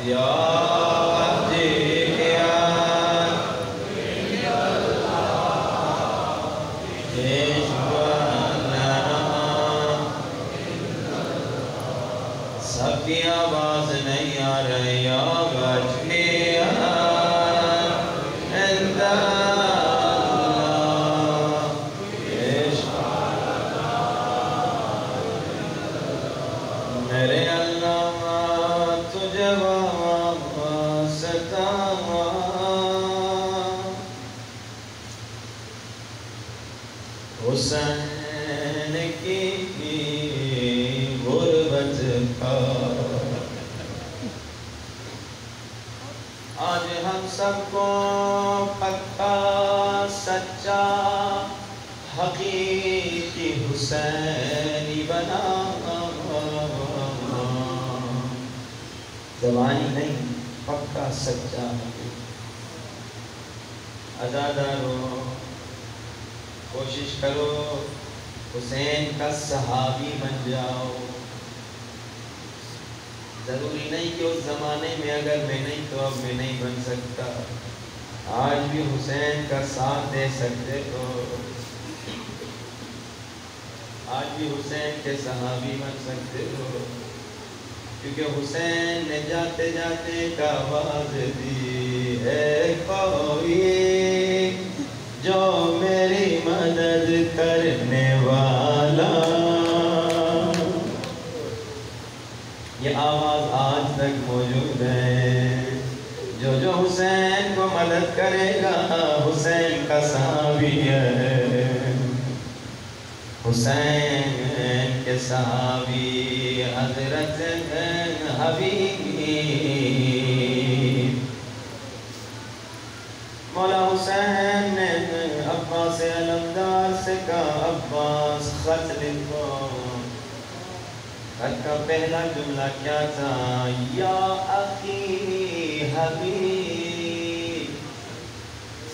یا سب کی آواز نہیں آ رہی یا وجہیا عند اللہ میرے اللہ تجھے واسطہ حسین کی غربت کا آج ہم سب کو پکا سچا حقیقی حسینی بنا زبانی نہیں پکا سچا عزادارو کوشش کرو حسین کا صحابی بن جاؤ ضروری نہیں کہ اس زمانے میں اگر میں نہیں تو اب میں نہیں بن سکتا آج بھی حسین کا ساتھ دے سکتے تو آج بھی حسین کے صحابی بن سکتے ہو کیونکہ حسین نے جاتے جاتے ایک آواز دی ہے کوئی جو میری مدد کرنے والا یہ آواز آج تک موجود ہے جو حسین کو مدد کرے گا حسین کا صحابی ہے حسین کے صحابی حضرت حبیب مولا حسین نے عباس علمدار سے کہا عباس خط لکھو خط کا پہلا جملہ کیا تھا یا اخی حبیب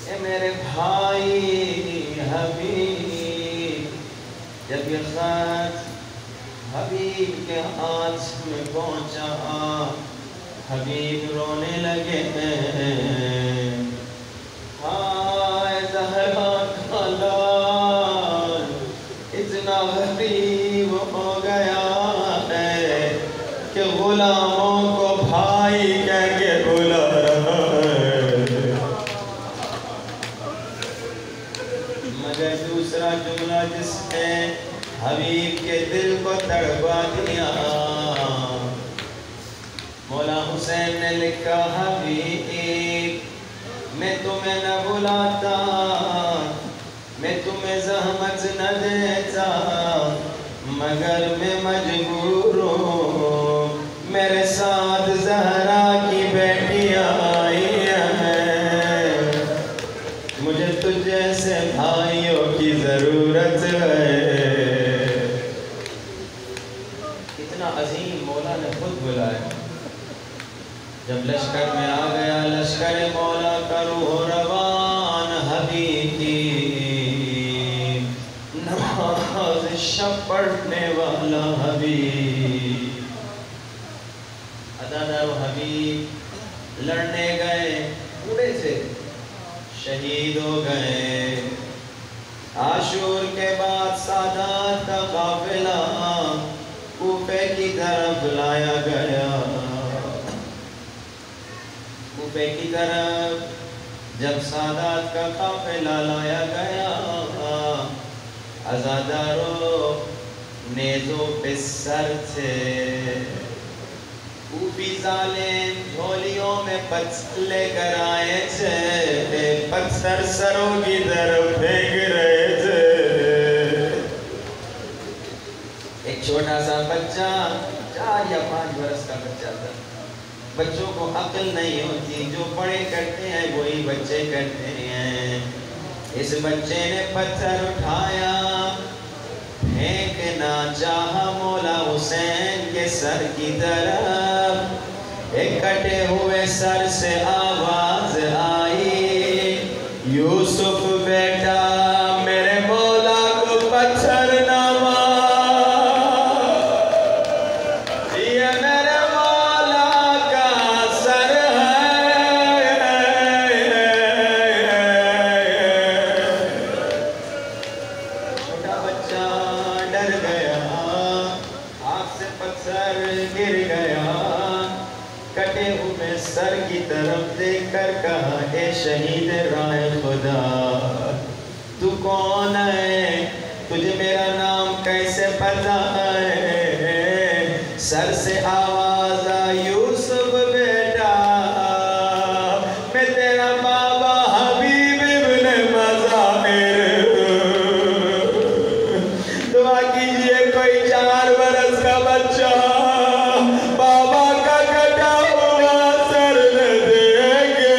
اے میرے بھائی حبیب جب یہ خط حبیب کے ہاتھ میں پہنچا حبیب رونے لگے ہائے زہرا کا لال اتنا غریب ہو گیا ہے کہ غلاموں کو بھائی کہہ کے بلا رہا ہے مگر دوسرا جملہ جس نے حبیب کے دل کو تڑپا دیا مولا حسین نے لکھا حبیب میں تمہیں نہ بلاتا میں تمہیں زحمت نہ دیتا مگر میں مجبور ہوں میرے ساتھ زہرا کی بیٹی آئی ہے مجھے تجھ جیسے بھائیوں کی ضرورت ہے کتنا عظیم مولا نے خود بلایا جب لشکر میں آ گیا لشکر مولا کا روح روان حبیب کی نماز شب پڑھنے والا حبیب عزادارو حبیب لڑنے گئے بوڑھے تھے شہید ہو گئے عاشور کے بعد سادات کا قافلہ کوفے کی طرف لایا گیا کوفے کی طرف جب سادات کا قافلہ لایا گیا عزادارو نیزوں پہ سر تھے کوفی ظالم جھولیوں میں پتھر لے کر آئے تھے پتھر سروں کی طرف پھینک رہے تھے ایک چھوٹا سا بچہ 4 یا 5 برس کا بچہ تھا بچوں کو عقل نہیں ہوتی جو بڑے کرتے ہیں وہی بچے کرتے ہیں اس بچے نے پتھر اٹھایا پھینکنا چاہا مولا حسین کے سر کی طرف ایک کٹے ہوئے سر سے آواز آئی یوسف بیٹا میرے مولا کو پتھر نہ مار یہ میرے مولا کا طرف دیکھ کر کہا اے شہید راہ خدا تو کون ہے تجھے میرا نام کیسے پتا ہے سر سے آواز آئی یوسف بیٹا میں تیرا بابا حبیب ابن مظاہر دعا کیجئے کوئی 4 برس کا بچہ بابا کا کٹا ہوا سر نہ دیکھے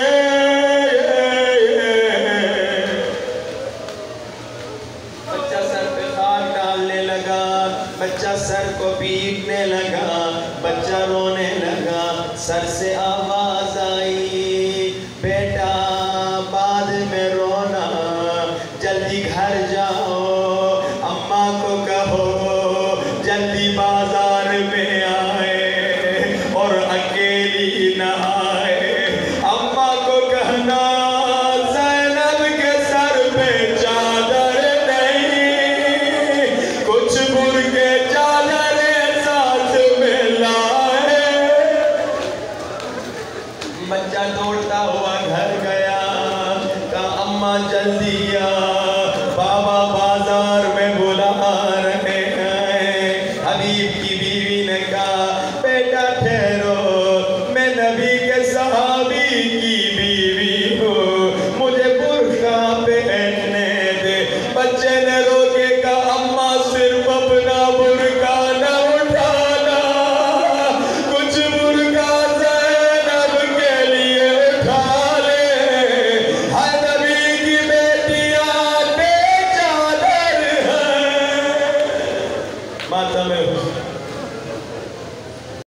بچہ سر پہ خاک ڈالنے لگا بچہ سر کو پیٹنے لگا بچہ رونے لگا سر سے